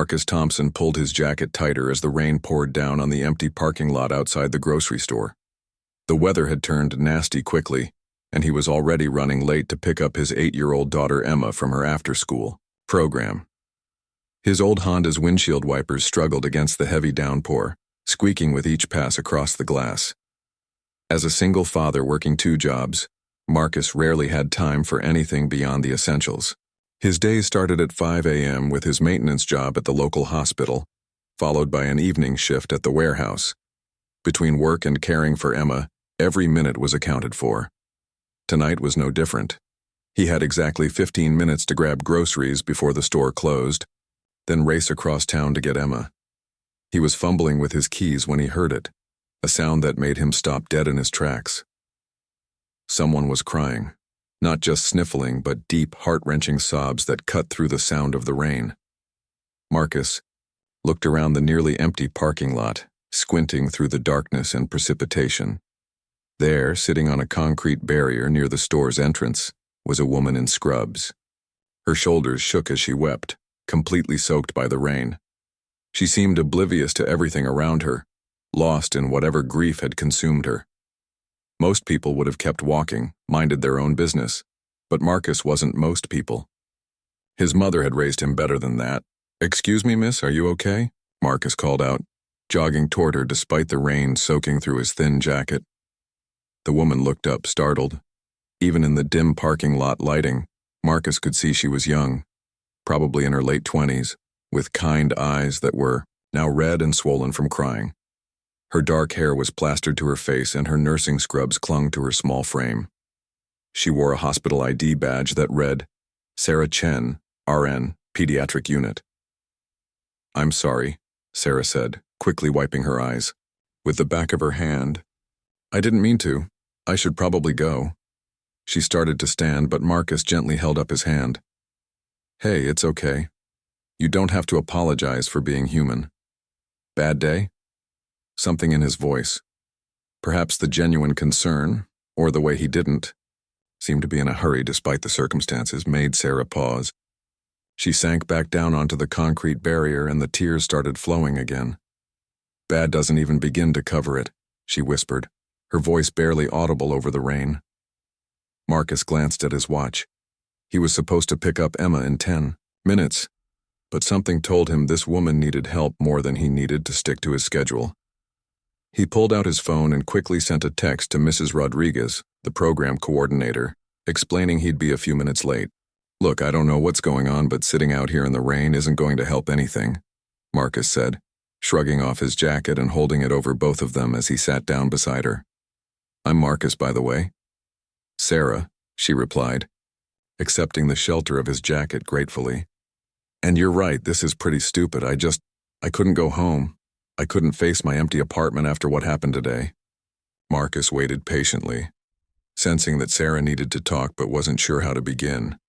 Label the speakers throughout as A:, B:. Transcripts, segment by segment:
A: Marcus Thompson pulled his jacket tighter as the rain poured down on the empty parking lot outside the grocery store. The weather had turned nasty quickly, and he was already running late to pick up his 8-year-old daughter Emma from her after-school program. His old Honda's windshield wipers struggled against the heavy downpour, squeaking with each pass across the glass. As a single father working 2 jobs, Marcus rarely had time for anything beyond the essentials. His days started at 5 a.m. with his maintenance job at the local hospital, followed by an evening shift at the warehouse. Between work and caring for Emma, every minute was accounted for. Tonight was no different. He had exactly 15 minutes to grab groceries before the store closed, then race across town to get Emma. He was fumbling with his keys when he heard it, a sound that made him stop dead in his tracks. Someone was crying, not just sniffling but deep, heart-wrenching sobs that cut through the sound of the rain. Marcus looked around the nearly empty parking lot, squinting through the darkness and precipitation. There, sitting on a concrete barrier near the store's entrance, was a woman in scrubs. Her shoulders shook as she wept, completely soaked by the rain. She seemed oblivious to everything around her, lost in whatever grief had consumed her. Most people would have kept walking, minded their own business, but Marcus wasn't most people. His mother had raised him better than that. "Excuse me, miss, are you okay?" Marcus called out, jogging toward her despite the rain soaking through his thin jacket. The woman looked up, startled. Even in the dim parking lot lighting, Marcus could see she was young, probably in her late 20s, with kind eyes that were now red and swollen from crying. Her dark hair was plastered to her face and her nursing scrubs clung to her small frame. She wore a hospital ID badge that read, Sarah Chen, RN, Pediatric Unit. "I'm sorry," Sarah said, quickly wiping her eyes. With the back of her hand, "I didn't mean to. I should probably go." She started to stand, but Marcus gently held up his hand. "Hey, it's okay. You don't have to apologize for being human." "Bad day?" Something in his voice, perhaps the genuine concern, or the way he didn't seem to be in a hurry despite the circumstances, made Sarah pause. She sank back down onto the concrete barrier and the tears started flowing again. "Bad doesn't even begin to cover it," she whispered, her voice barely audible over the rain. Marcus glanced at his watch. He was supposed to pick up Emma in 10 minutes, but something told him this woman needed help more than he needed to stick to his schedule. He pulled out his phone and quickly sent a text to Mrs. Rodriguez, the program coordinator, explaining he'd be a few minutes late. "Look, I don't know what's going on, but sitting out here in the rain isn't going to help anything," Marcus said, shrugging off his jacket and holding it over both of them as he sat down beside her. "I'm Marcus, by the way." "Sarah," she replied, accepting the shelter of his jacket gratefully. "And you're right, this is pretty stupid. I couldn't go home. I couldn't face my empty apartment after what happened today." Marcus waited patiently, sensing that Sarah needed to talk but wasn't sure how to begin.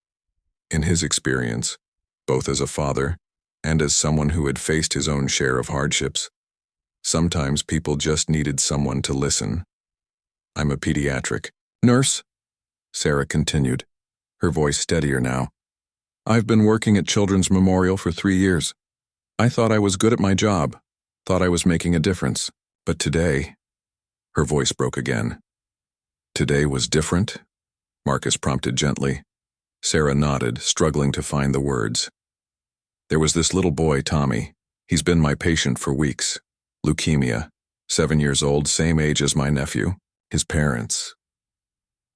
A: In his experience, both as a father and as someone who had faced his own share of hardships, sometimes people just needed someone to listen. "I'm a pediatric nurse," Sarah continued, her voice steadier now. "I've been working at Children's Memorial for 3 years. I thought I was good at my job, thought I was making a difference, but today..." Her voice broke again. "Today was different?" Marcus prompted gently. Sarah nodded, struggling to find the words. "There was this little boy, Tommy. He's been my patient for weeks. Leukemia. 7 years old, same age as my nephew. His parents.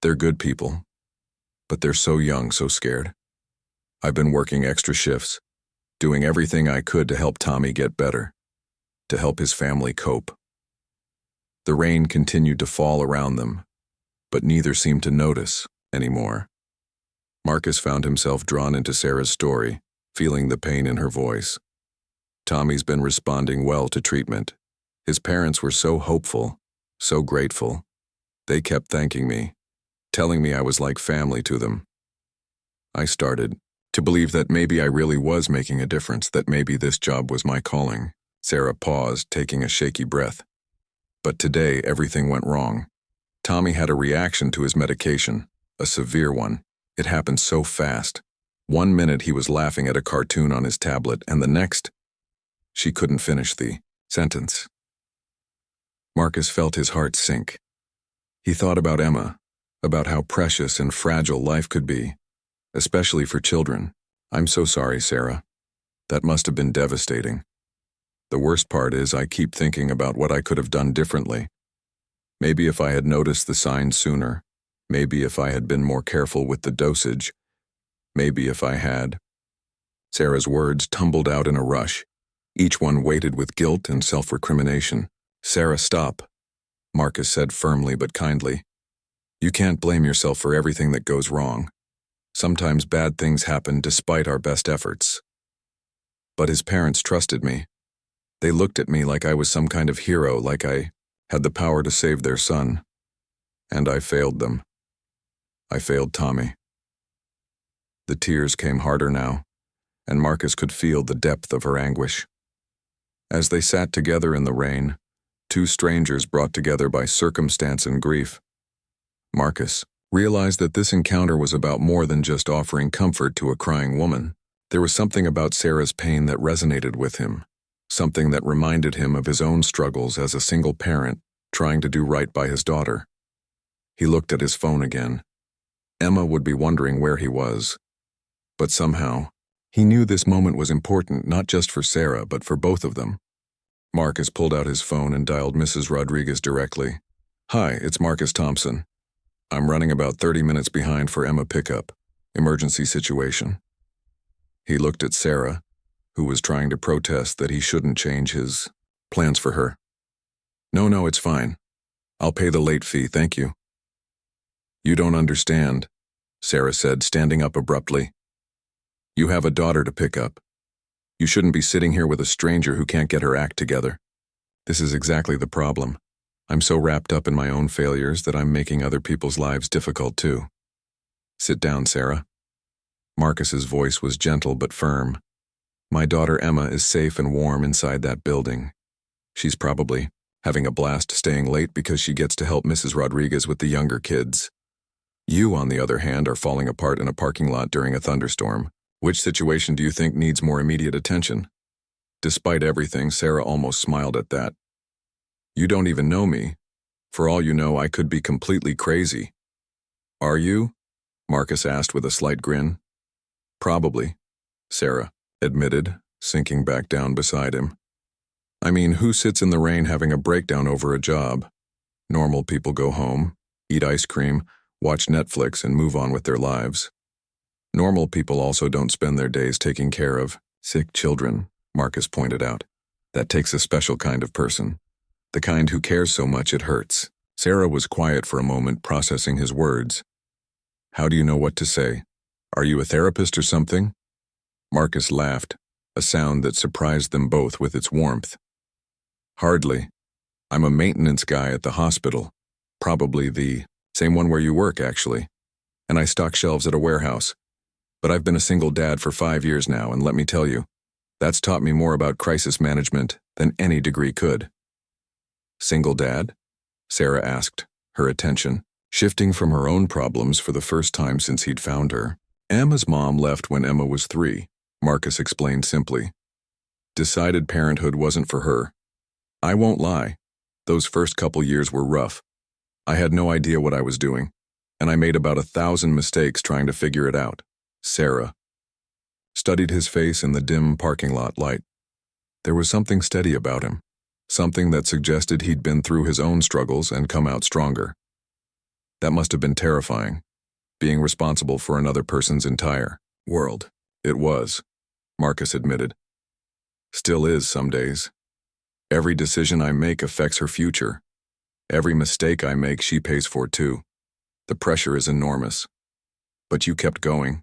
A: They're good people, but they're so young, so scared. I've been working extra shifts, doing everything I could to help Tommy get better, to help his family cope." The rain continued to fall around them, but neither seemed to notice anymore. Marcus found himself drawn into Sarah's story, feeling the pain in her voice. Tommy's been responding well to treatment. His parents were so hopeful, so grateful. They kept thanking me, telling me I was like family to them. I started to believe that maybe I really was making a difference, that maybe this job was my calling. Sarah paused, taking a shaky breath. But today, everything went wrong. Tommy had a reaction to his medication, a severe one. It happened so fast. 1 minute he was laughing at a cartoon on his tablet, and the next, She couldn't finish the sentence. Marcus felt his heart sink. He thought about Emma, about how precious and fragile life could be, especially for children. I'm so sorry, Sarah. That must have been devastating. The worst part is I keep thinking about what I could have done differently. Maybe if I had noticed the signs sooner, maybe if I had been more careful with the dosage, maybe if I had. Sarah's words tumbled out in a rush, each one weighted with guilt and self-recrimination. Sarah, stop, Marcus said firmly but kindly. You can't blame yourself for everything that goes wrong. Sometimes bad things happen despite our best efforts. But his parents trusted me. They looked at me like I was some kind of hero, like I had the power to save their son. And I failed them. I failed Tommy. The tears came harder now, and Marcus could feel the depth of her anguish. As they sat together in the rain, two strangers brought together by circumstance and grief, Marcus realized that this encounter was about more than just offering comfort to a crying woman. There was something about Sarah's pain that resonated with him, something that reminded him of his own struggles as a single parent trying to do right by his daughter. He looked at his phone again. Emma would be wondering where he was. But somehow, he knew this moment was important not just for Sarah but for both of them. Marcus pulled out his phone and dialed Mrs. Rodriguez directly. Hi, it's Marcus Thompson. I'm running about 30 minutes behind for Emma pickup. Emergency situation. He looked at Sarah, who was trying to protest that he shouldn't change his plans for her. No, it's fine. I'll pay the late fee, thank you. You don't understand, Sarah said, standing up abruptly. You have a daughter to pick up. You shouldn't be sitting here with a stranger who can't get her act together. This is exactly the problem. I'm so wrapped up in my own failures that I'm making other people's lives difficult too. Sit down, Sarah. Marcus's voice was gentle but firm. My daughter Emma is safe and warm inside that building. She's probably having a blast staying late because she gets to help Mrs. Rodriguez with the younger kids. You, on the other hand, are falling apart in a parking lot during a thunderstorm. Which situation do you think needs more immediate attention? Despite everything, Sarah almost smiled at that. You don't even know me. For all you know, I could be completely crazy. Are you? Marcus asked with a slight grin. Probably, Sarah admitted, sinking back down beside him. I mean, who sits in the rain having a breakdown over a job? Normal people go home, eat ice cream, watch Netflix, and move on with their lives. Normal people also don't spend their days taking care of sick children, Marcus pointed out. That takes a special kind of person. The kind who cares so much it hurts. Sarah was quiet for a moment, processing his words. How do you know what to say? Are you a therapist or something? Marcus laughed, a sound that surprised them both with its warmth. Hardly. I'm a maintenance guy at the hospital. Probably the same one where you work, actually. And I stock shelves at a warehouse. But I've been a single dad for 5 years now, and let me tell you, that's taught me more about crisis management than any degree could. Single dad? Sarah asked, her attention shifting from her own problems for the first time since he'd found her. Emma's mom left when Emma was 3, Marcus explained simply. Decided parenthood wasn't for her. I won't lie, those first couple years were rough. I had no idea what I was doing, and I made about 1,000 mistakes trying to figure it out. Sarah studied his face in the dim parking lot light. There was something steady about him, something that suggested he'd been through his own struggles and come out stronger. That must have been terrifying, being responsible for another person's entire world. It was, Marcus admitted. Still is some days. Every decision I make affects her future. Every mistake I make, she pays for too. The pressure is enormous. But you kept going,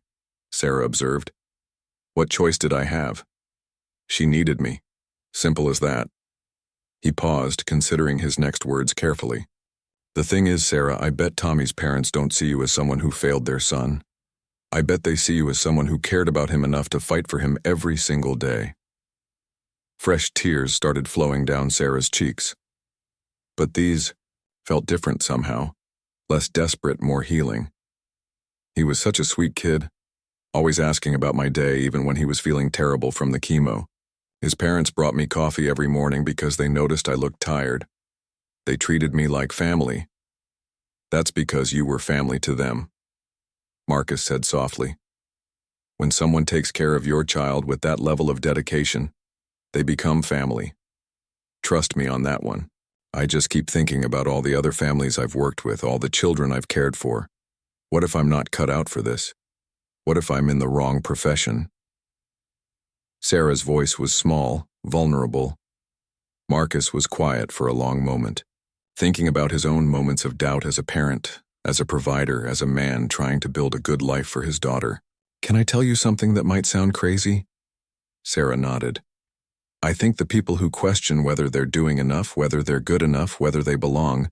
A: Sarah observed. What choice did I have? She needed me. Simple as that. He paused, considering his next words carefully. The thing is, Sarah, I bet Tommy's parents don't see you as someone who failed their son. I bet they see you as someone who cared about him enough to fight for him every single day. Fresh tears started flowing down Sarah's cheeks. But these felt different somehow, less desperate, more healing. He was such a sweet kid, always asking about my day even when he was feeling terrible from the chemo. His parents brought me coffee every morning because they noticed I looked tired. They treated me like family. That's because you were family to them, Marcus said softly. When someone takes care of your child with that level of dedication, they become family. Trust me on that one. I just keep thinking about all the other families I've worked with, all the children I've cared for. What if I'm not cut out for this? What if I'm in the wrong profession? Sarah's voice was small, vulnerable. Marcus was quiet for a long moment, thinking about his own moments of doubt as a parent, as a provider, as a man trying to build a good life for his daughter. Can I tell you something that might sound crazy? Sarah nodded. I think the people who question whether they're doing enough, whether they're good enough, whether they belong,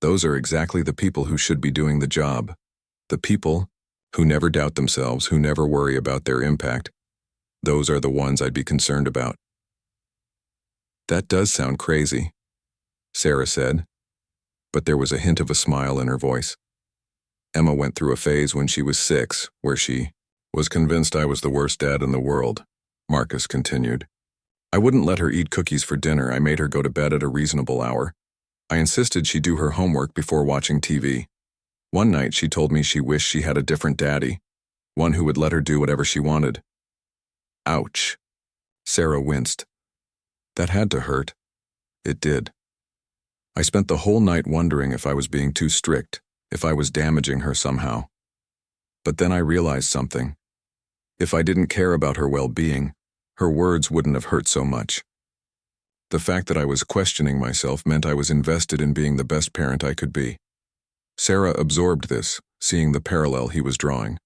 A: those are exactly the people who should be doing the job. The people who never doubt themselves, who never worry about their impact, those are the ones I'd be concerned about. That does sound crazy, Sarah said, but there was a hint of a smile in her voice. Emma went through a phase when she was 6, where she was convinced I was the worst dad in the world, Marcus continued. I wouldn't let her eat cookies for dinner. I made her go to bed at a reasonable hour. I insisted she do her homework before watching TV. One night she told me she wished she had a different daddy, one who would let her do whatever she wanted. Ouch. Sarah winced. That had to hurt. It did. I spent the whole night wondering if I was being too strict, if I was damaging her somehow. But then I realized something. If I didn't care about her well-being, her words wouldn't have hurt so much. The fact that I was questioning myself meant I was invested in being the best parent I could be. Sarah absorbed this, seeing the parallel he was drawing.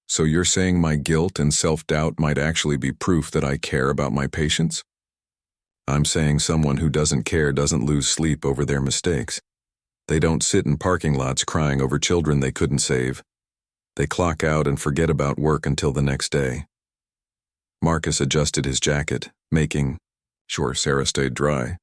A: So you're saying my guilt and self-doubt might actually be proof that I care about my patients? I'm saying someone who doesn't care doesn't lose sleep over their mistakes. They don't sit in parking lots crying over children they couldn't save. They clock out and forget about work until the next day. Marcus adjusted his jacket, making sure Sarah stayed dry.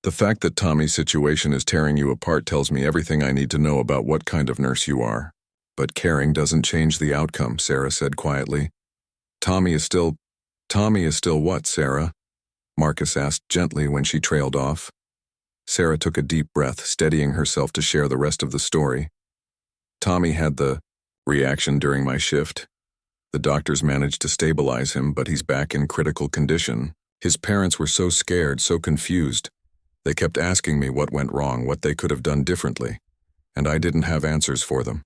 A: The fact that Tommy's situation is tearing you apart tells me everything I need to know about what kind of nurse you are. But caring doesn't change the outcome, Sarah said quietly. Tommy is still what, Sarah? Marcus asked gently when she trailed off. Sarah took a deep breath, steadying herself to share the rest of the story. Tommy had the reaction during my shift. The doctors managed to stabilize him, but he's back in critical condition. His parents were so scared, so confused. They kept asking me what went wrong, what they could have done differently, and I didn't have answers for them.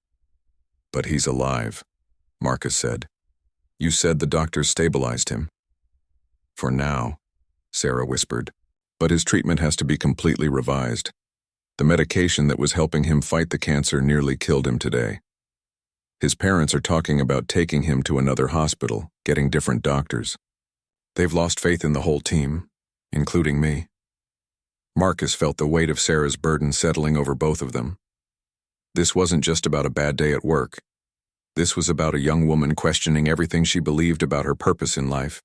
A: But he's alive, Marcus said. You said the doctors stabilized him. For now, Sarah whispered, but his treatment has to be completely revised. The medication that was helping him fight the cancer nearly killed him today. His parents are talking about taking him to another hospital, getting different doctors. They've lost faith in the whole team, including me. Marcus felt the weight of Sarah's burden settling over both of them. This wasn't just about a bad day at work. This was about a young woman questioning everything she believed about her purpose in life.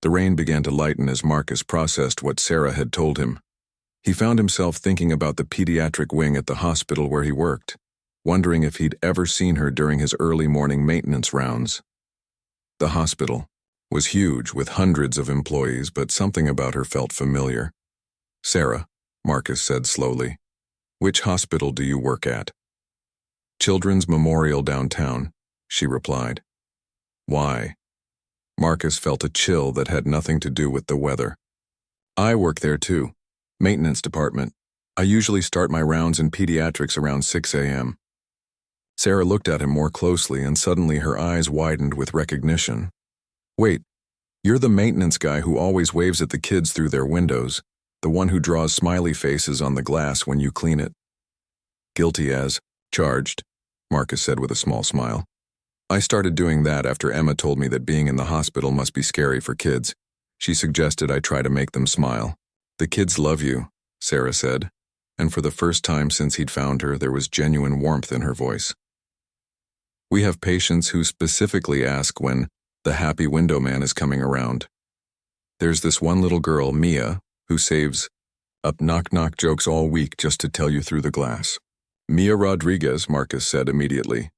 A: The rain began to lighten as Marcus processed what Sarah had told him. He found himself thinking about the pediatric wing at the hospital where he worked, wondering if he'd ever seen her during his early morning maintenance rounds. The hospital was huge with hundreds of employees, but something about her felt familiar. Sarah, Marcus said slowly, which hospital do you work at? Children's Memorial downtown, she replied. Why? Marcus felt a chill that had nothing to do with the weather. I work there too. Maintenance department. I usually start my rounds in pediatrics around 6 a.m. Sarah looked at him more closely and suddenly her eyes widened with recognition. Wait, you're the maintenance guy who always waves at the kids through their windows, the one who draws smiley faces on the glass when you clean it. Guilty as charged, Marcus said with a small smile. I started doing that after Emma told me that being in the hospital must be scary for kids. She suggested I try to make them smile. The kids love you, Sarah said, and for the first time since he'd found her, there was genuine warmth in her voice. We have patients who specifically ask when the happy window man is coming around. There's this one little girl, Mia, who saves up knock-knock jokes all week just to tell you through the glass. Mia Rodriguez, Marcus said immediately.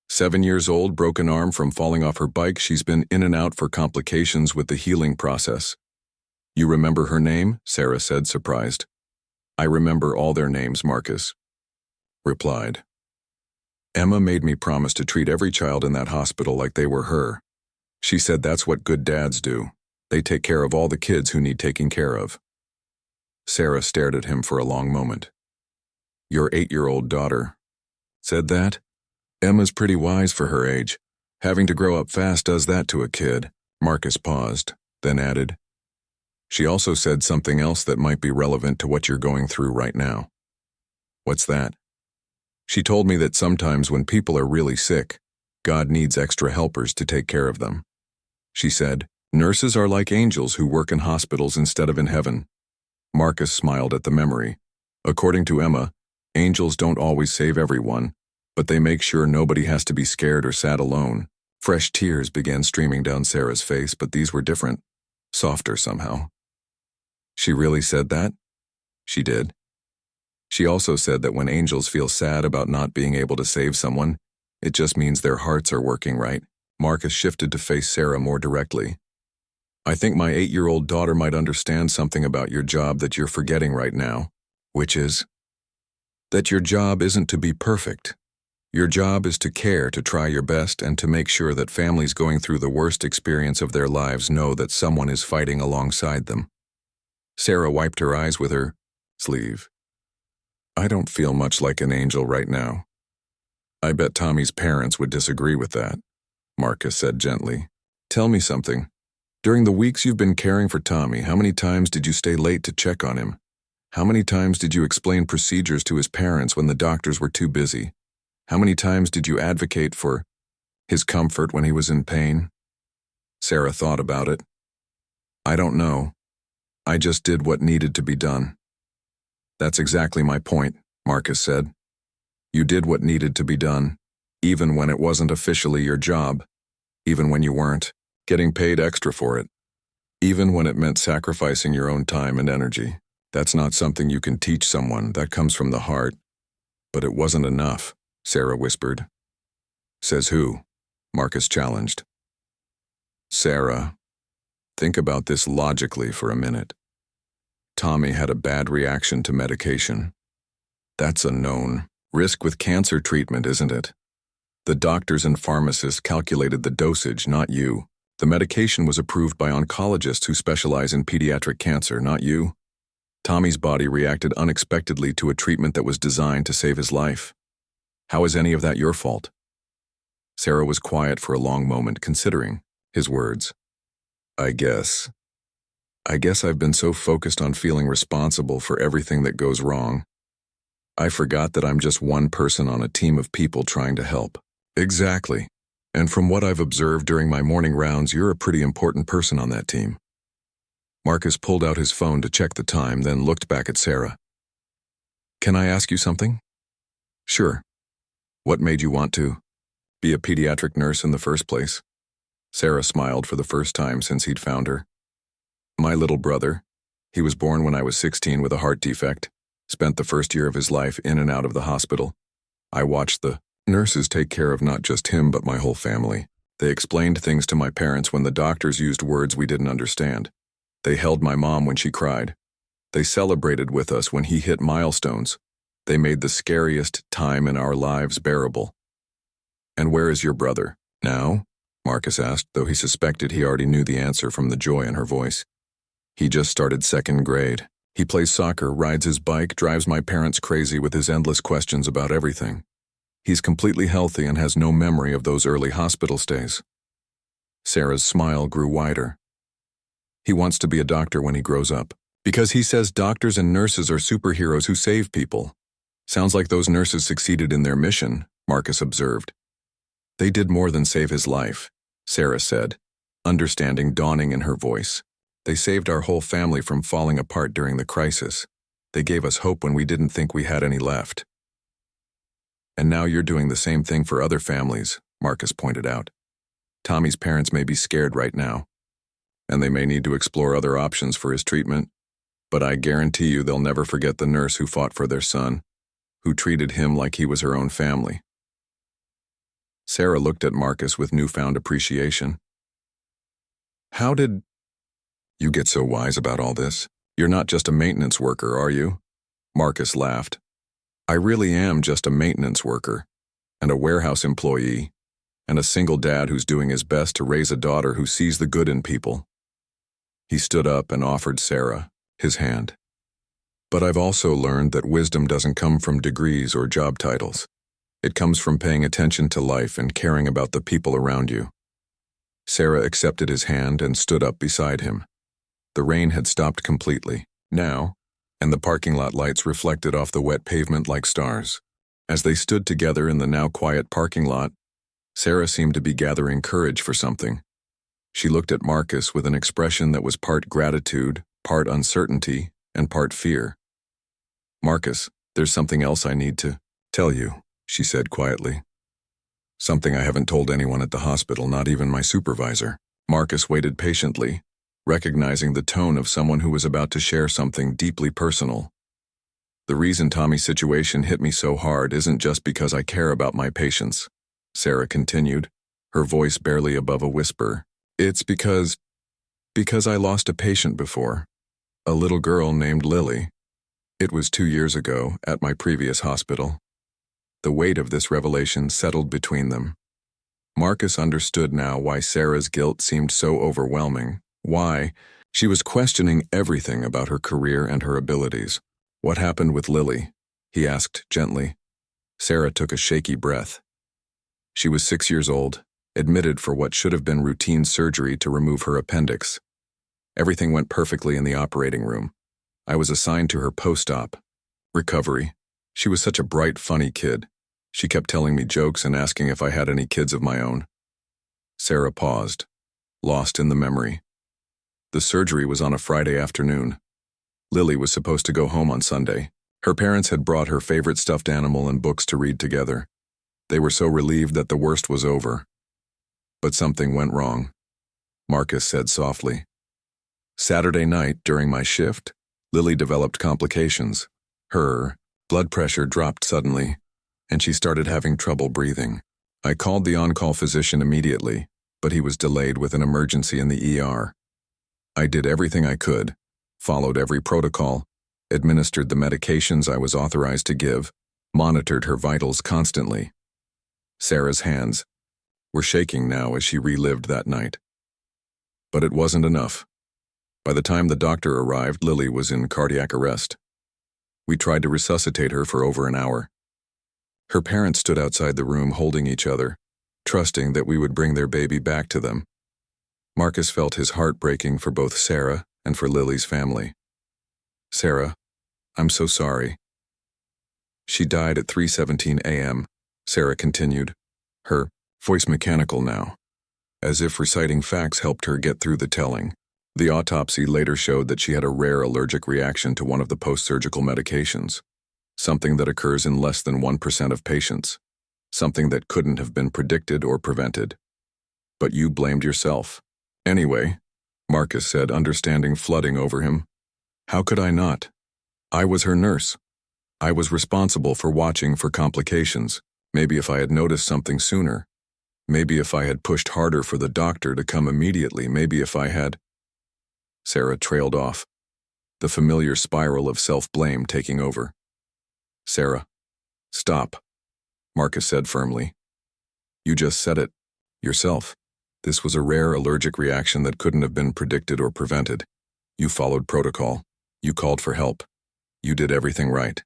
A: 7 years old, broken arm from falling off her bike. She's been in and out for complications with the healing process. You remember her name? Sarah said, surprised. I remember all their names, Marcus replied. Emma made me promise to treat every child in that hospital like they were her. She said that's what good dads do. They take care of all the kids who need taking care of. Sarah stared at him for a long moment. Your 8-year-old daughter said that? Emma's pretty wise for her age. Having to grow up fast does that to a kid. Marcus paused, then added. She also said something else that might be relevant to what you're going through right now. What's that? She told me that sometimes when people are really sick, God needs extra helpers to take care of them. She said, nurses are like angels who work in hospitals instead of in heaven. Marcus smiled at the memory. According to Emma, angels don't always save everyone, but they make sure nobody has to be scared or sad alone. Fresh tears began streaming down Sarah's face, but these were different, softer somehow. She really said that? She did. She also said that when angels feel sad about not being able to save someone, it just means their hearts are working right. Marcus shifted to face Sarah more directly. I think my 8-year-old daughter might understand something about your job that you're forgetting right now, which is that your job isn't to be perfect. Your job is to care, to try your best, and to make sure that families going through the worst experience of their lives know that someone is fighting alongside them. Sarah wiped her eyes with her sleeve. I don't feel much like an angel right now. I bet Tommy's parents would disagree with that, Marcus said gently. Tell me something. During the weeks you've been caring for Tommy, how many times did you stay late to check on him? How many times did you explain procedures to his parents when the doctors were too busy? How many times did you advocate for his comfort when he was in pain? Sarah thought about it. I don't know. I just did what needed to be done. That's exactly my point, Marcus said. You did what needed to be done, even when it wasn't officially your job, even when you weren't getting paid extra for it, even when it meant sacrificing your own time and energy. That's not something you can teach someone, that comes from the heart. But it wasn't enough, Sarah whispered. Says who? Marcus challenged. Sarah, think about this logically for a minute. Tommy had a bad reaction to medication. That's a known risk with cancer treatment, isn't it? The doctors and pharmacists calculated the dosage, not you. The medication was approved by oncologists who specialize in pediatric cancer, not you. Tommy's body reacted unexpectedly to a treatment that was designed to save his life. How is any of that your fault? Sarah was quiet for a long moment, considering his words. I guess I've been so focused on feeling responsible for everything that goes wrong. I forgot that I'm just one person on a team of people trying to help. Exactly. And from what I've observed during my morning rounds, you're a pretty important person on that team. Marcus pulled out his phone to check the time, then looked back at Sarah. Can I ask you something? Sure. What made you want to be a pediatric nurse in the first place? Sarah smiled for the first time since he'd found her. My little brother, he was born when I was 16 with a heart defect, spent the first year of his life in and out of the hospital. I watched the nurses take care of not just him but my whole family. They explained things to my parents when the doctors used words we didn't understand. They held my mom when she cried. They celebrated with us when he hit milestones. They made the scariest time in our lives bearable. And where is your brother now? Marcus asked, though he suspected he already knew the answer from the joy in her voice. He just started 2nd grade. He plays soccer, rides his bike, drives my parents crazy with his endless questions about everything. He's completely healthy and has no memory of those early hospital stays. Sarah's smile grew wider. He wants to be a doctor when he grows up, because he says doctors and nurses are superheroes who save people. Sounds like those nurses succeeded in their mission, Marcus observed. They did more than save his life, Sarah said, understanding dawning in her voice. They saved our whole family from falling apart during the crisis. They gave us hope when we didn't think we had any left. And now you're doing the same thing for other families, Marcus pointed out. Tommy's parents may be scared right now, and they may need to explore other options for his treatment, but I guarantee you they'll never forget the nurse who fought for their son, who treated him like he was her own family. Sarah looked at Marcus with newfound appreciation. How did you get so wise about all this? You're not just a maintenance worker, are you? Marcus laughed. I really am just a maintenance worker, and a warehouse employee, and a single dad who's doing his best to raise a daughter who sees the good in people. He stood up and offered Sarah his hand. But I've also learned that wisdom doesn't come from degrees or job titles. It comes from paying attention to life and caring about the people around you. Sarah accepted his hand and stood up beside him. The rain had stopped completely, now, and the parking lot lights reflected off the wet pavement like stars. As they stood together in the now quiet parking lot, Sarah seemed to be gathering courage for something. She looked at Marcus with an expression that was part gratitude, part uncertainty, and part fear. Marcus, there's something else I need to tell you, she said quietly. Something I haven't told anyone at the hospital, not even my supervisor. Marcus waited patiently, recognizing the tone of someone who was about to share something deeply personal. The reason Tommy's situation hit me so hard isn't just because I care about my patients, Sarah continued, her voice barely above a whisper. It's because I lost a patient before, a little girl named Lily. It was 2 years ago, at my previous hospital. The weight of this revelation settled between them. Marcus understood now why Sarah's guilt seemed so overwhelming, why she was questioning everything about her career and her abilities. What happened with Lily? He asked gently. Sarah took a shaky breath. She was 6 years old, admitted for what should have been routine surgery to remove her appendix. Everything went perfectly in the operating room. I was assigned to her post-op recovery. She was such a bright, funny kid. She kept telling me jokes and asking if I had any kids of my own. Sarah paused, lost in the memory. The surgery was on a Friday afternoon. Lily was supposed to go home on Sunday. Her parents had brought her favorite stuffed animal and books to read together. They were so relieved that the worst was over. But something went wrong, Marcus said softly. Saturday night, during my shift, Lily developed complications. Her blood pressure dropped suddenly, and she started having trouble breathing. I called the on-call physician immediately, but he was delayed with an emergency in the ER. I did everything I could, followed every protocol, administered the medications I was authorized to give, monitored her vitals constantly. Sarah's hands were shaking now as she relived that night. But it wasn't enough. By the time the doctor arrived, Lily was in cardiac arrest. We tried to resuscitate her for over an hour. Her parents stood outside the room holding each other, trusting that we would bring their baby back to them. Marcus felt his heart breaking for both Sarah and for Lily's family. Sarah, I'm so sorry. She died at 3:17 a.m., Sarah continued, her voice mechanical now, as if reciting facts helped her get through the telling. The autopsy later showed that she had a rare allergic reaction to one of the post-surgical medications, something that occurs in less than 1% of patients, something that couldn't have been predicted or prevented. But you blamed yourself. Anyway, Marcus said, understanding flooding over him. How could I not? I was her nurse. I was responsible for watching for complications. Maybe if I had noticed something sooner. Maybe if I had pushed harder for the doctor to come immediately. Maybe if I had... Sarah trailed off, the familiar spiral of self-blame taking over. Sarah, stop, Marcus said firmly. You just said it, yourself. This was a rare allergic reaction that couldn't have been predicted or prevented. You followed protocol. You called for help. You did everything right.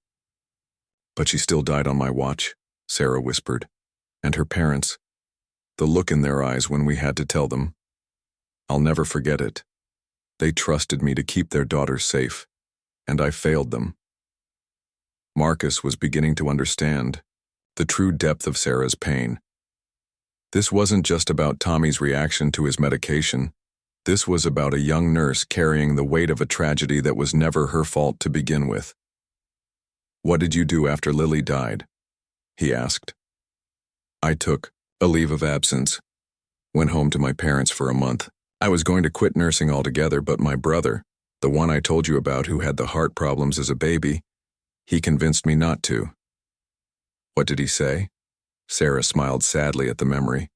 A: But she still died on my watch, Sarah whispered. And her parents, the look in their eyes when we had to tell them. I'll never forget it. They trusted me to keep their daughter safe, and I failed them. Marcus was beginning to understand the true depth of Sarah's pain. This wasn't just about Tommy's reaction to his medication. This was about a young nurse carrying the weight of a tragedy that was never her fault to begin with. What did you do after Lily died? He asked. I took a leave of absence. Went home to my parents for a month. I was going to quit nursing altogether, but my brother, the one I told you about who had the heart problems as a baby, he convinced me not to. What did he say? Sarah smiled sadly at the memory.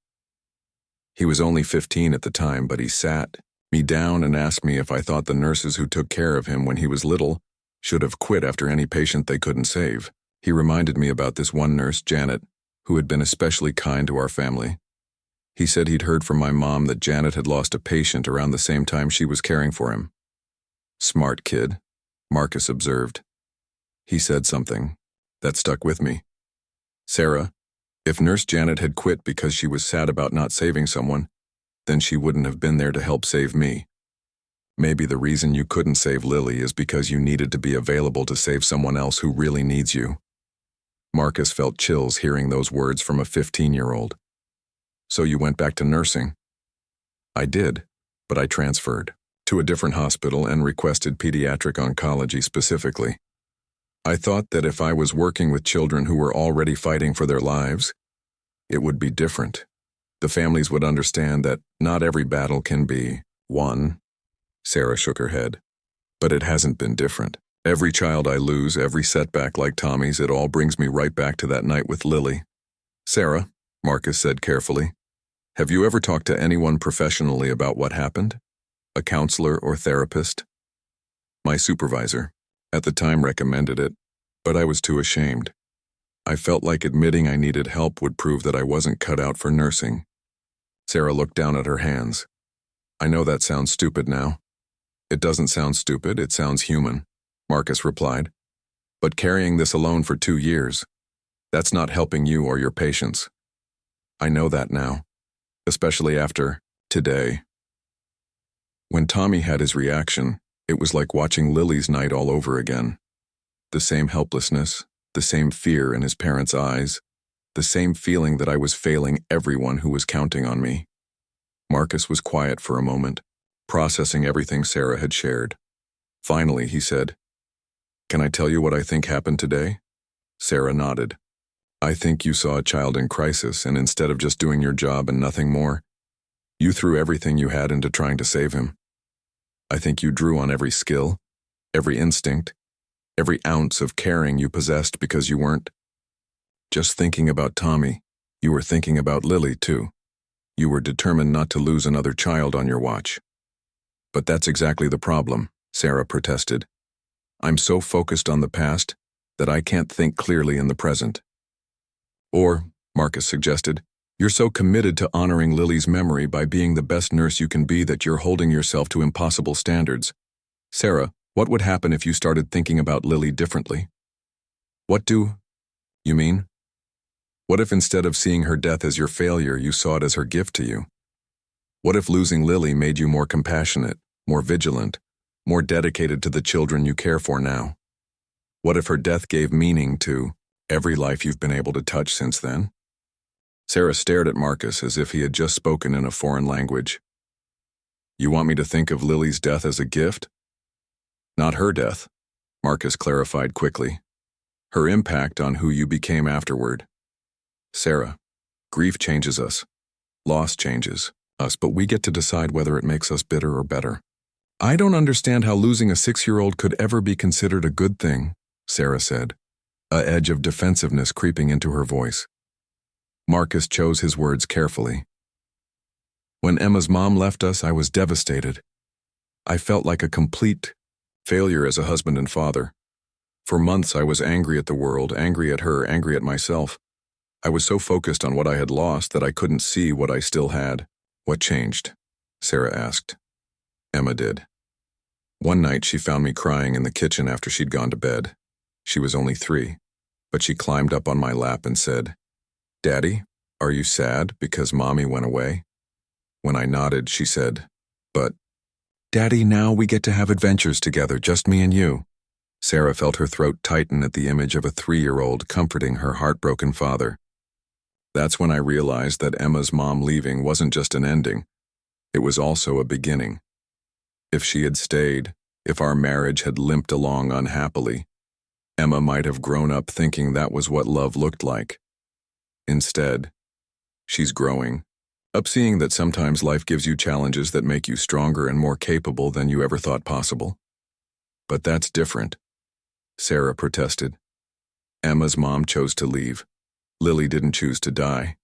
A: He was only 15 at the time, but he sat me down and asked me if I thought the nurses who took care of him when he was little should have quit after any patient they couldn't save. He reminded me about this one nurse, Janet, who had been especially kind to our family. He said he'd heard from my mom that Janet had lost a patient around the same time she was caring for him. Smart kid, Marcus observed. He said something that stuck with me. Sarah, if Nurse Janet had quit because she was sad about not saving someone, then she wouldn't have been there to help save me. Maybe the reason you couldn't save Lily is because you needed to be available to save someone else who really needs you. Marcus felt chills hearing those words from a 15-year-old. So you went back to nursing? I did, but I transferred to a different hospital and requested pediatric oncology specifically. I thought that if I was working with children who were already fighting for their lives, it would be different. The families would understand that not every battle can be won. Sarah shook her head. But it hasn't been different. Every child I lose, every setback like Tommy's, it all brings me right back to that night with Lily. Sarah, Marcus said carefully, have you ever talked to anyone professionally about what happened? A counselor or therapist? My supervisor, at the time, recommended it, but I was too ashamed. I felt like admitting I needed help would prove that I wasn't cut out for nursing. Sarah looked down at her hands. I know that sounds stupid now. It doesn't sound stupid, it sounds human, Marcus replied. But carrying this alone for 2 years, that's not helping you or your patients. I know that now, especially after today. When Tommy had his reaction, it was like watching Lily's night all over again. The same helplessness, the same fear in his parents' eyes, the same feeling that I was failing everyone who was counting on me. Marcus was quiet for a moment, processing everything Sarah had shared. Finally, he said, Can I tell you what I think happened today? Sarah nodded. I think you saw a child in crisis, and instead of just doing your job and nothing more, you threw everything you had into trying to save him. I think you drew on every skill, every instinct, every ounce of caring you possessed because you weren't just thinking about Tommy, you were thinking about Lily too. You were determined not to lose another child on your watch. But that's exactly the problem, Sarah protested. I'm so focused on the past that I can't think clearly in the present. Or, Marcus suggested, you're so committed to honoring Lily's memory by being the best nurse you can be that you're holding yourself to impossible standards. Sarah, what would happen if you started thinking about Lily differently? What do you mean? What if instead of seeing her death as your failure, you saw it as her gift to you? What if losing Lily made you more compassionate, more vigilant, more dedicated to the children you care for now? What if her death gave meaning to every life you've been able to touch since then? Sarah stared at Marcus as if he had just spoken in a foreign language. You want me to think of Lily's death as a gift? Not her death, Marcus clarified quickly. Her impact on who you became afterward. Sarah, grief changes us. Loss changes us, but we get to decide whether it makes us bitter or better. I don't understand how losing a 6-year-old could ever be considered a good thing, Sarah said, an edge of defensiveness creeping into her voice. Marcus chose his words carefully. When Emma's mom left us, I was devastated. I felt like a complete failure as a husband and father. For months I was angry at the world, angry at her, angry at myself. I was so focused on what I had lost that I couldn't see what I still had. What changed? Sarah asked. Emma did. One night she found me crying in the kitchen after she'd gone to bed. She was only 3, but she climbed up on my lap and said, Daddy, are you sad because Mommy went away? When I nodded, she said, But, Daddy, now we get to have adventures together, just me and you. Sarah felt her throat tighten at the image of a 3-year-old comforting her heartbroken father. That's when I realized that Emma's mom leaving wasn't just an ending. It was also a beginning. If she had stayed, if our marriage had limped along unhappily, Emma might have grown up thinking that was what love looked like. Instead, she's growing up seeing that sometimes life gives you challenges that make you stronger and more capable than you ever thought possible. But that's different, Sarah protested. Emma's mom chose to leave. Lily didn't choose to die.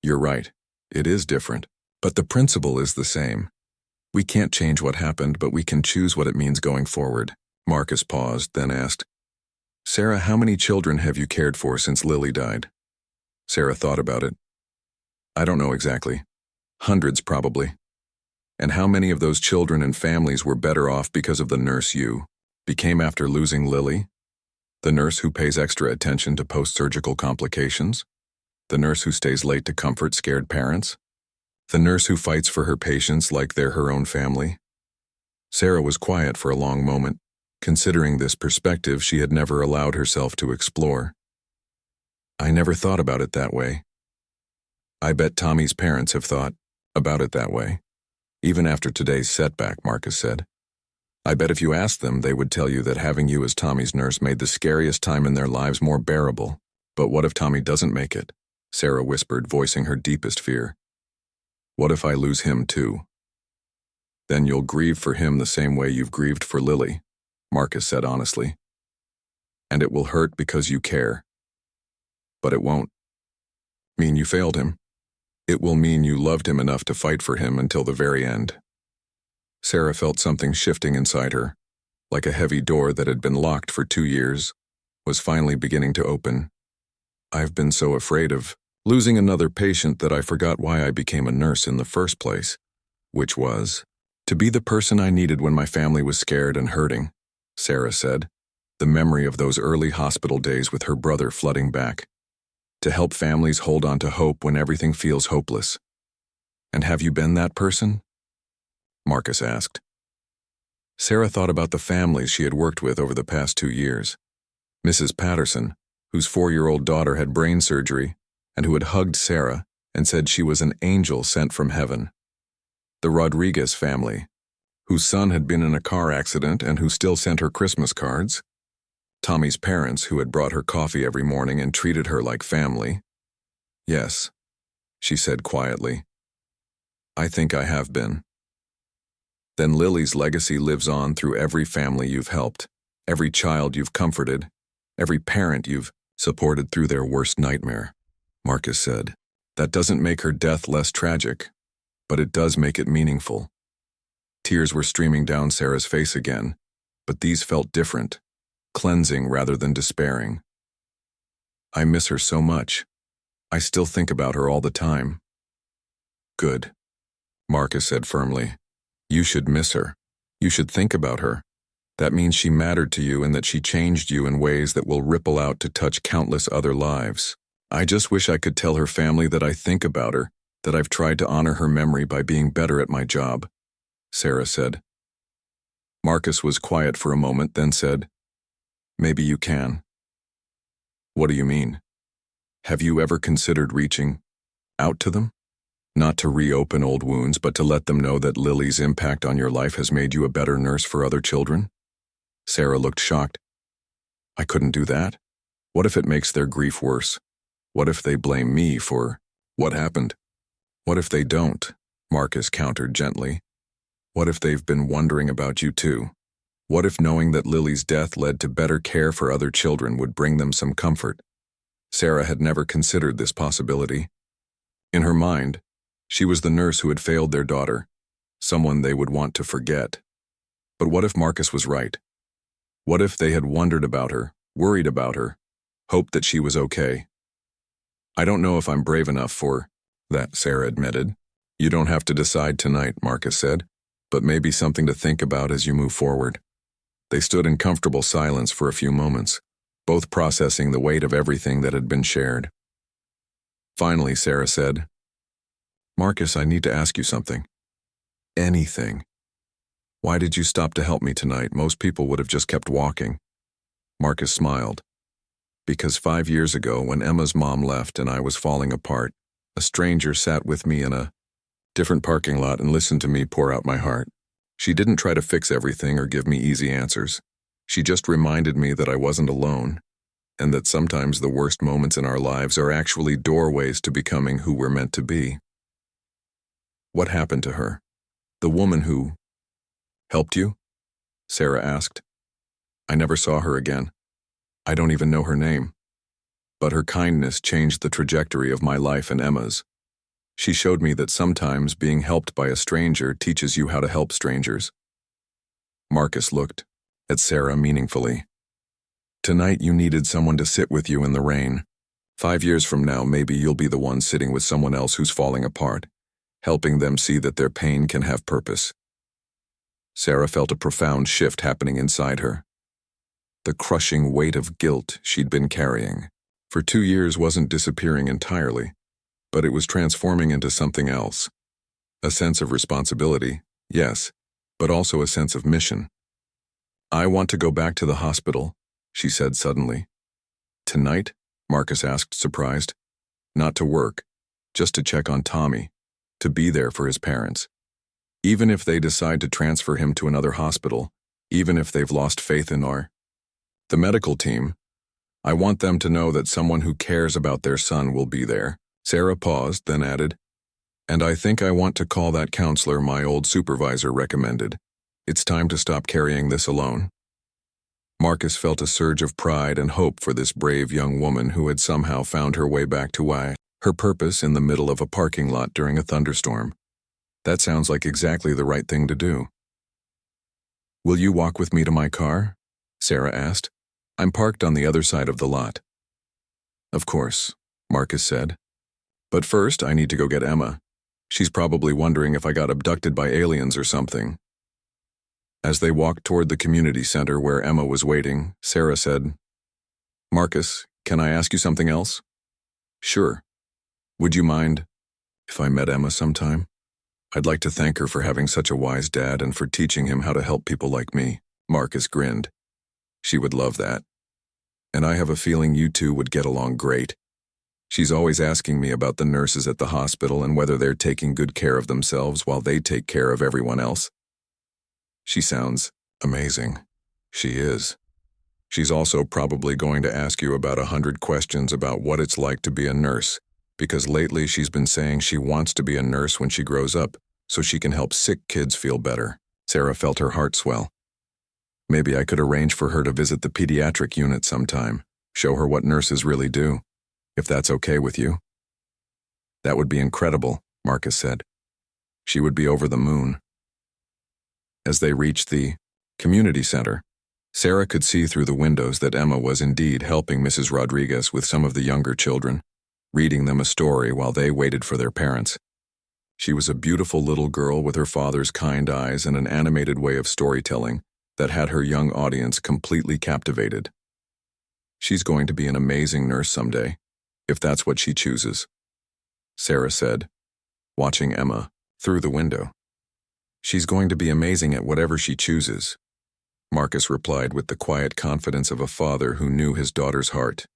A: You're right. It is different. But the principle is the same. We can't change what happened, but we can choose what it means going forward. Marcus paused, then asked, Sarah, how many children have you cared for since Lily died? Sarah thought about it. I don't know exactly. Hundreds, probably. And how many of those children and families were better off because of the nurse you became after losing Lily? The nurse who pays extra attention to post-surgical complications? The nurse who stays late to comfort scared parents? The nurse who fights for her patients like they're her own family? Sarah was quiet for a long moment, considering this perspective she had never allowed herself to explore. I never thought about it that way. I bet Tommy's parents have thought about it that way. Even after today's setback, Marcus said. I bet if you asked them, they would tell you that having you as Tommy's nurse made the scariest time in their lives more bearable. But what if Tommy doesn't make it? Sarah whispered, voicing her deepest fear. What if I lose him too? Then you'll grieve for him the same way you've grieved for Lily, Marcus said honestly. And it will hurt because you care. But it won't mean you failed him. It will mean you loved him enough to fight for him until the very end. Sarah felt something shifting inside her, like a heavy door that had been locked for 2 years, was finally beginning to open. I've been so afraid of losing another patient that I forgot why I became a nurse in the first place, which was to be the person I needed when my family was scared and hurting, Sarah said, the memory of those early hospital days with her brother flooding back. To help families hold on to hope when everything feels hopeless. And have you been that person? Marcus asked. Sarah thought about the families she had worked with over the past 2 years. Mrs. Patterson, whose 4-year-old daughter had brain surgery and who had hugged Sarah and said she was an angel sent from heaven. The Rodriguez family, whose son had been in a car accident and who still sent her Christmas cards. Tommy's parents, who had brought her coffee every morning and treated her like family. Yes, she said quietly. I think I have been. Then Lily's legacy lives on through every family you've helped, every child you've comforted, every parent you've supported through their worst nightmare, Marcus said. That doesn't make her death less tragic, but it does make it meaningful. Tears were streaming down Sarah's face again, but these felt different. Cleansing rather than despairing. I miss her so much. I still think about her all the time. Good, Marcus said firmly. You should miss her. You should think about her. That means she mattered to you and that she changed you in ways that will ripple out to touch countless other lives. I just wish I could tell her family that I think about her, that I've tried to honor her memory by being better at my job, Sarah said. Marcus was quiet for a moment, then said, Maybe you can. What do you mean? Have you ever considered reaching out to them? Not to reopen old wounds, but to let them know that Lily's impact on your life has made you a better nurse for other children? Sarah looked shocked. I couldn't do that. What if it makes their grief worse? What if they blame me for what happened? What if they don't? Marcus countered gently. What if they've been wondering about you too? What if knowing that Lily's death led to better care for other children would bring them some comfort? Sarah had never considered this possibility. In her mind, she was the nurse who had failed their daughter, someone they would want to forget. But what if Marcus was right? What if they had wondered about her, worried about her, hoped that she was okay? I don't know if I'm brave enough for that, Sarah admitted. You don't have to decide tonight, Marcus said, but maybe something to think about as you move forward. They stood in comfortable silence for a few moments, both processing the weight of everything that had been shared. Finally, Sarah said, Marcus, I need to ask you something. Anything. Why did you stop to help me tonight? Most people would have just kept walking. Marcus smiled. Because 5 years ago, when Emma's mom left and I was falling apart, a stranger sat with me in a different parking lot and listened to me pour out my heart. She didn't try to fix everything or give me easy answers. She just reminded me that I wasn't alone, and that sometimes the worst moments in our lives are actually doorways to becoming who we're meant to be. What happened to her? The woman who helped you? Sarah asked. I never saw her again. I don't even know her name. but her kindness changed the trajectory of my life and Emma's. She showed me that sometimes being helped by a stranger teaches you how to help strangers. Marcus looked at Sarah meaningfully. Tonight you needed someone to sit with you in the rain. 5 years from now, maybe you'll be the one sitting with someone else who's falling apart, helping them see that their pain can have purpose. Sarah felt a profound shift happening inside her. The crushing weight of guilt she'd been carrying for 2 years wasn't disappearing entirely, but it was transforming into something else. A sense of responsibility, yes, but also a sense of mission. I want to go back to the hospital, she said suddenly. Tonight? Marcus asked, surprised. Not to work, just to check on Tommy, to be there for his parents. Even if they decide to transfer him to another hospital, even if they've lost faith in the medical team, I want them to know that someone who cares about their son will be there. Sarah paused, then added, and I think I want to call that counselor my old supervisor recommended. It's time to stop carrying this alone. Marcus felt a surge of pride and hope for this brave young woman who had somehow found her way back to her purpose in the middle of a parking lot during a thunderstorm. That sounds like exactly the right thing to do. Will you walk with me to my car? Sarah asked. I'm parked on the other side of the lot. Of course, Marcus said. But first, I need to go get Emma. She's probably wondering if I got abducted by aliens or something. As they walked toward the community center where Emma was waiting, Sarah said, Marcus, can I ask you something else? Sure. Would you mind if I met Emma sometime? I'd like to thank her for having such a wise dad and for teaching him how to help people like me. Marcus grinned. She would love that. And I have a feeling you two would get along great. She's always asking me about the nurses at the hospital and whether they're taking good care of themselves while they take care of everyone else. She sounds amazing. She is. She's also probably going to ask you about 100 questions about what it's like to be a nurse, because lately she's been saying she wants to be a nurse when she grows up, so she can help sick kids feel better. Sarah felt her heart swell. Maybe I could arrange for her to visit the pediatric unit sometime, show her what nurses really do, if that's okay with you. That would be incredible, Marcus said. She would be over the moon. As they reached the community center, Sarah could see through the windows that Emma was indeed helping Mrs. Rodriguez with some of the younger children, reading them a story while they waited for their parents. She was a beautiful little girl with her father's kind eyes and an animated way of storytelling that had her young audience completely captivated. She's going to be an amazing nurse someday, if that's what she chooses, Sarah said, watching Emma through the window. She's going to be amazing at whatever she chooses, Marcus replied with the quiet confidence of a father who knew his daughter's heart.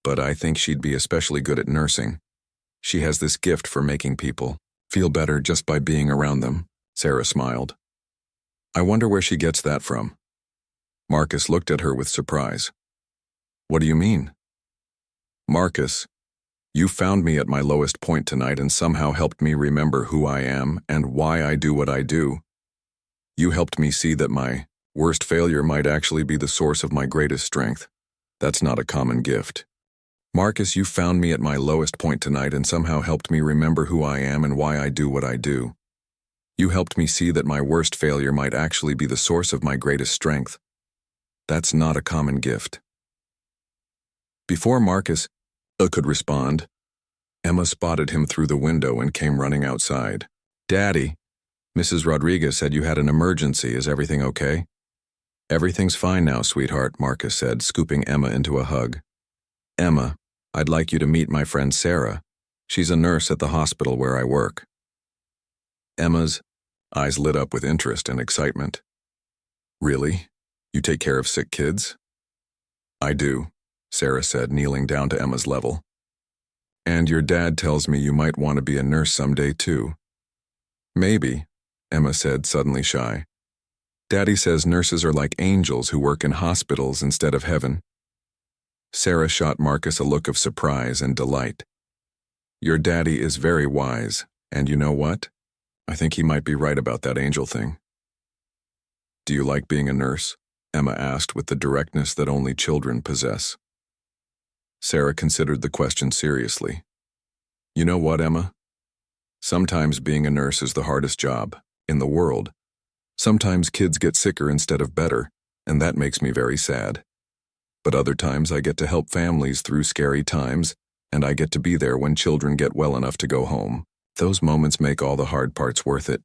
A: But I think she'd be especially good at nursing. She has this gift for making people feel better just by being around them, Sarah smiled. I wonder where she gets that from. Marcus looked at her with surprise. What do you mean? Marcus, you found me at my lowest point tonight and somehow helped me remember who I am and why I do what I do. You helped me see that my worst failure might actually be the source of my greatest strength. That's not a common gift. Marcus, you found me at my lowest point tonight and somehow helped me remember who I am and why I do what I do. You helped me see that my worst failure might actually be the source of my greatest strength. That's not a common gift. Before Marcus could respond, Emma spotted him through the window and came running outside. Daddy, Mrs. Rodriguez said you had an emergency. Is everything okay? Everything's fine now, sweetheart, Marcus said, scooping Emma into a hug. Emma, I'd like you to meet my friend Sarah. She's a nurse at the hospital where I work. Emma's eyes lit up with interest and excitement. Really? You take care of sick kids? I do, Sarah said, kneeling down to Emma's level. And your dad tells me you might want to be a nurse someday too. Maybe, Emma said, suddenly shy. Daddy says nurses are like angels who work in hospitals instead of heaven. Sarah shot Marcus a look of surprise and delight. Your daddy is very wise, and you know what? I think he might be right about that angel thing. Do you like being a nurse? Emma asked with the directness that only children possess. Sarah considered the question seriously. You know what, Emma? Sometimes being a nurse is the hardest job in the world. Sometimes kids get sicker instead of better, and that makes me very sad. But other times I get to help families through scary times, and I get to be there when children get well enough to go home. Those moments make all the hard parts worth it.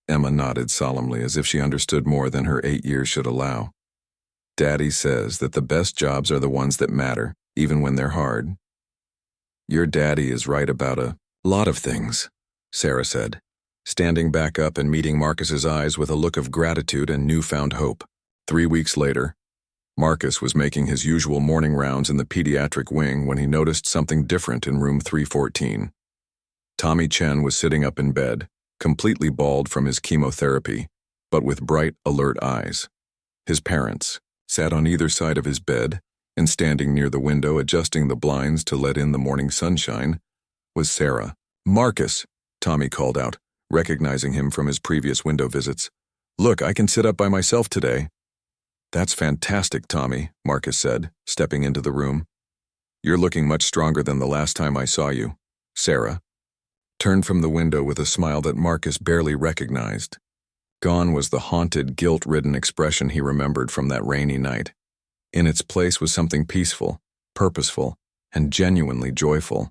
A: Emma nodded solemnly as if she understood more than her 8 years should allow. Daddy says that the best jobs are the ones that matter, even when they're hard. Your daddy is right about a lot of things, Sarah said, standing back up and meeting Marcus's eyes with a look of gratitude and newfound hope. 3 weeks later, Marcus was making his usual morning rounds in the pediatric wing when he noticed something different in room 314. Tommy Chen was sitting up in bed, completely bald from his chemotherapy, but with bright, alert eyes. His parents sat on either side of his bed, and standing near the window adjusting the blinds to let in the morning sunshine was Sarah. Marcus, Tommy called out, recognizing him from his previous window visits. Look, I can sit up by myself today. That's fantastic, Tommy, Marcus said, stepping into the room. You're looking much stronger than the last time I saw you. Sarah turned from the window with a smile that Marcus barely recognized. Gone was the haunted, guilt-ridden expression he remembered from that rainy night. In its place was something peaceful, purposeful, and genuinely joyful.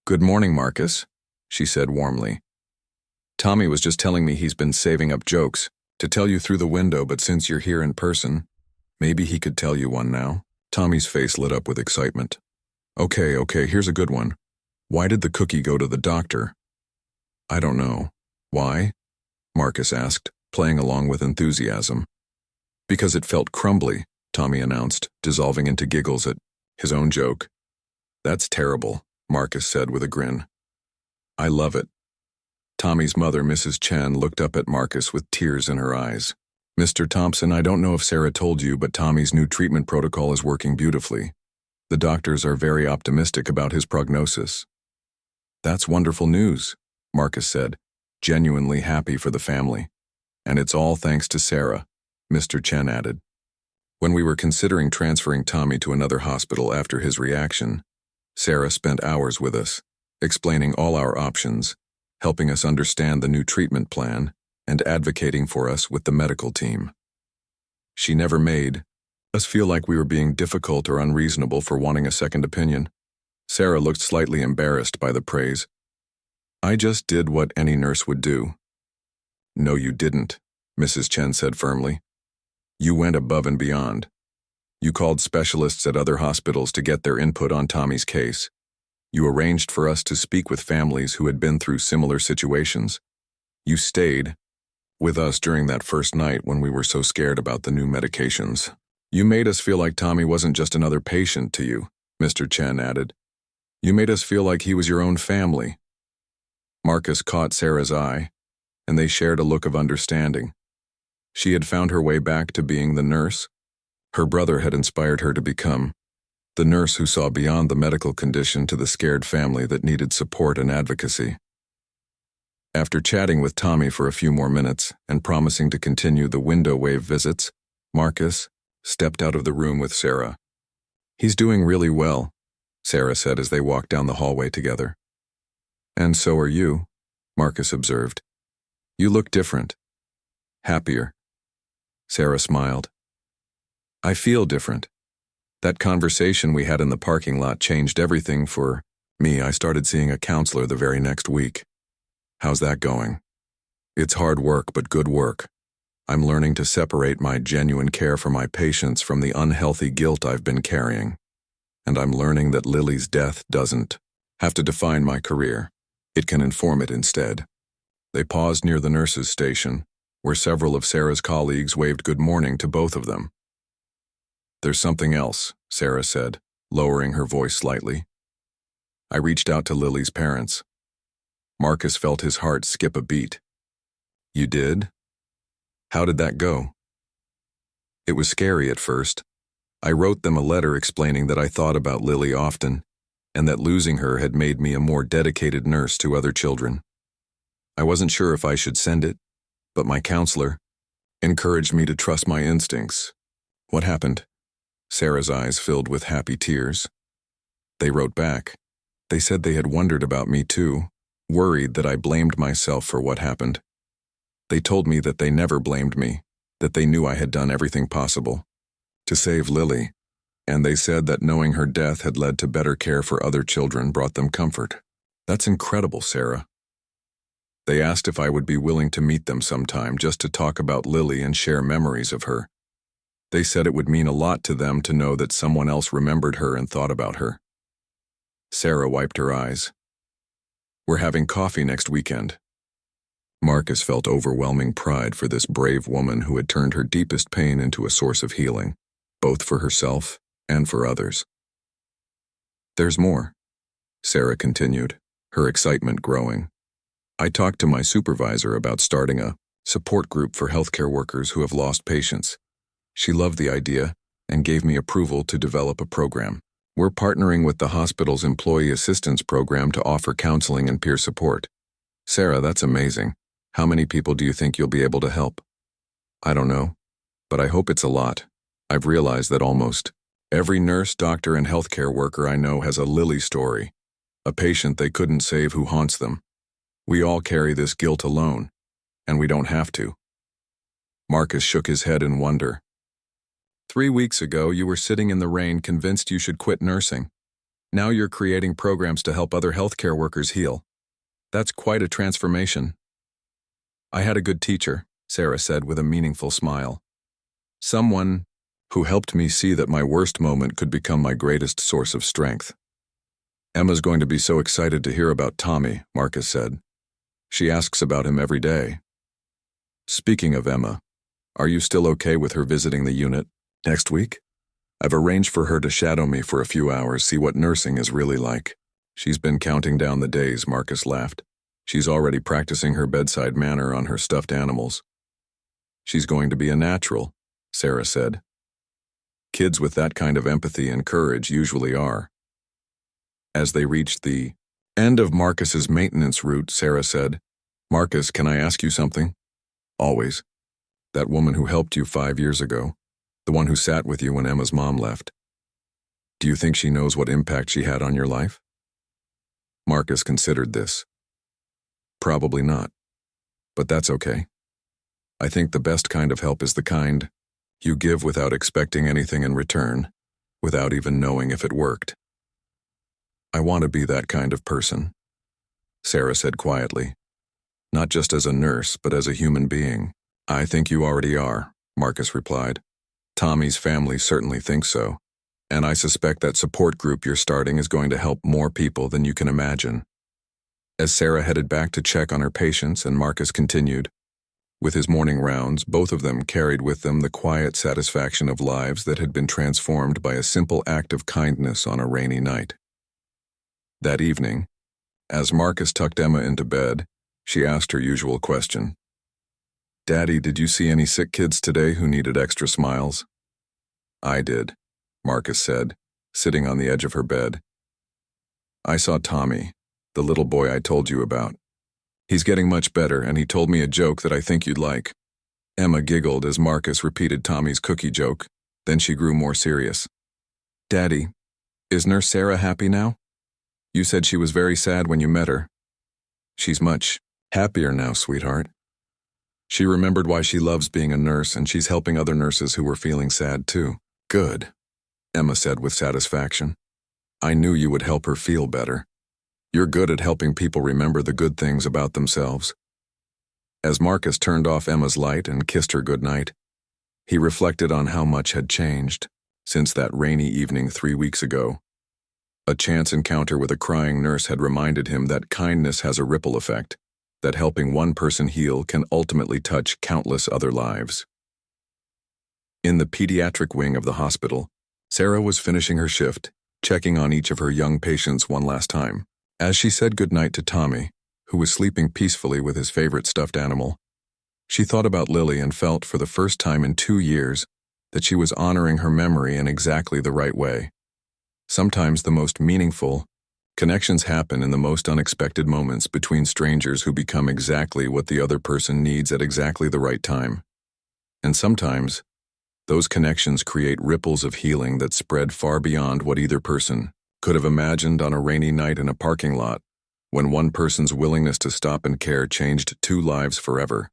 A: Good morning, Marcus, she said warmly. Tommy was just telling me he's been saving up jokes to tell you through the window, but since you're here in person, maybe he could tell you one now. Tommy's face lit up with excitement. Okay, here's a good one. Why did the cookie go to the doctor? I don't know. Why? Marcus asked, playing along with enthusiasm. Because it felt crumbly, Tommy announced, dissolving into giggles at his own joke. That's terrible, Marcus said with a grin. I love it. Tommy's mother, Mrs. Chen, looked up at Marcus with tears in her eyes. Mr. Thompson, I don't know if Sarah told you, but Tommy's new treatment protocol is working beautifully. The doctors are very optimistic about his prognosis. That's wonderful news, Marcus said, genuinely happy for the family. And it's all thanks to Sarah, Mr. Chen added. When we were considering transferring Tommy to another hospital after his reaction, Sarah spent hours with us, explaining all our options, helping us understand the new treatment plan, and advocating for us with the medical team. She never made us feel like we were being difficult or unreasonable for wanting a second opinion. Sarah looked slightly embarrassed by the praise. I just did what any nurse would do. No, you didn't, Mrs. Chen said firmly. You went above and beyond. You called specialists at other hospitals to get their input on Tommy's case. You arranged for us to speak with families who had been through similar situations. You stayed with us during that first night when we were so scared about the new medications. You made us feel like Tommy wasn't just another patient to you, Mr. Chen added. You made us feel like he was your own family. Marcus caught Sarah's eye, and they shared a look of understanding. She had found her way back to being the nurse her brother had inspired her to become, the nurse who saw beyond the medical condition to the scared family that needed support and advocacy. After chatting with Tommy for a few more minutes and promising to continue the window wave visits, Marcus stepped out of the room with Sarah. He's doing really well, Sarah said as they walked down the hallway together. And so are you, Marcus observed. You look different. Happier. Sarah smiled. I feel different. That conversation we had in the parking lot changed everything for me. I started seeing a counselor the very next week. How's that going? It's hard work, but good work. I'm learning to separate my genuine care for my patients from the unhealthy guilt I've been carrying. And I'm learning that Lily's death doesn't have to define my career. It can inform it instead. They paused near the nurses' station, where several of Sarah's colleagues waved good morning to both of them. There's something else, Sarah said, lowering her voice slightly. I reached out to Lily's parents. Marcus felt his heart skip a beat. You did? How did that go? It was scary at first. I wrote them a letter explaining that I thought about Lily often, and that losing her had made me a more dedicated nurse to other children. I wasn't sure if I should send it, but my counselor encouraged me to trust my instincts. What happened? Sarah's eyes filled with happy tears. They wrote back. They said they had wondered about me too, worried that I blamed myself for what happened. They told me that they never blamed me, that they knew I had done everything possible to save Lily, and they said that knowing her death had led to better care for other children brought them comfort. That's incredible, Sarah. They asked if I would be willing to meet them sometime just to talk about Lily and share memories of her. They said it would mean a lot to them to know that someone else remembered her and thought about her. Sarah wiped her eyes. We're having coffee next weekend. Marcus felt overwhelming pride for this brave woman who had turned her deepest pain into a source of healing, both for herself and for others. There's more, Sarah continued, her excitement growing. I talked to my supervisor about starting a support group for healthcare workers who have lost patients. She loved the idea and gave me approval to develop a program. We're partnering with the hospital's employee assistance program to offer counseling and peer support. Sarah, that's amazing. How many people do you think you'll be able to help? I don't know, but I hope it's a lot. I've realized that almost every nurse, doctor, and healthcare worker I know has a Lily story, a patient they couldn't save who haunts them. We all carry this guilt alone, and we don't have to. Marcus shook his head in wonder. 3 weeks ago, you were sitting in the rain convinced you should quit nursing. Now you're creating programs to help other healthcare workers heal. That's quite a transformation. I had a good teacher, Sarah said with a meaningful smile. Someone who helped me see that my worst moment could become my greatest source of strength. Emma's going to be so excited to hear about Tommy, Marcus said. She asks about him every day. Speaking of Emma, are you still okay with her visiting the unit next week? I've arranged for her to shadow me for a few hours, see what nursing is really like. She's been counting down the days, Marcus laughed. She's already practicing her bedside manner on her stuffed animals. She's going to be a natural, Sarah said. Kids with that kind of empathy and courage usually are. As they reached the end of Marcus's maintenance route, Sarah said, Marcus, can I ask you something? Always. That woman who helped you 5 years ago, the one who sat with you when Emma's mom left. Do you think she knows what impact she had on your life? Marcus considered this. Probably not. But that's okay. I think the best kind of help is the kind you give without expecting anything in return, without even knowing if it worked. I want to be that kind of person, Sarah said quietly. Not just as a nurse, but as a human being. I think you already are, Marcus replied. Tommy's family certainly thinks so, and I suspect that support group you're starting is going to help more people than you can imagine. As Sarah headed back to check on her patients and Marcus continued, with his morning rounds, both of them carried with them the quiet satisfaction of lives that had been transformed by a simple act of kindness on a rainy night. That evening, as Marcus tucked Emma into bed, she asked her usual question. Daddy, did you see any sick kids today who needed extra smiles? I did, Marcus said, sitting on the edge of her bed. I saw Tommy, the little boy I told you about. He's getting much better, and he told me a joke that I think you'd like. Emma giggled as Marcus repeated Tommy's cookie joke. Then she grew more serious. Daddy, is Nurse Sarah happy now? You said she was very sad when you met her. She's much happier now, sweetheart. She remembered why she loves being a nurse, and she's helping other nurses who were feeling sad too. Good, Emma said with satisfaction. I knew you would help her feel better. You're good at helping people remember the good things about themselves. As Marcus turned off Emma's light and kissed her goodnight, he reflected on how much had changed since that rainy evening 3 weeks ago. A chance encounter with a crying nurse had reminded him that kindness has a ripple effect, that helping one person heal can ultimately touch countless other lives. In the pediatric wing of the hospital, Sarah was finishing her shift, checking on each of her young patients one last time. As she said goodnight to Tommy, who was sleeping peacefully with his favorite stuffed animal, she thought about Lily and felt for the first time in 2 years that she was honoring her memory in exactly the right way. Sometimes the most meaningful connections happen in the most unexpected moments between strangers who become exactly what the other person needs at exactly the right time. And sometimes Those connections create ripples of healing that spread far beyond what either person could have imagined on a rainy night in a parking lot, when one person's willingness to stop and care changed two lives forever.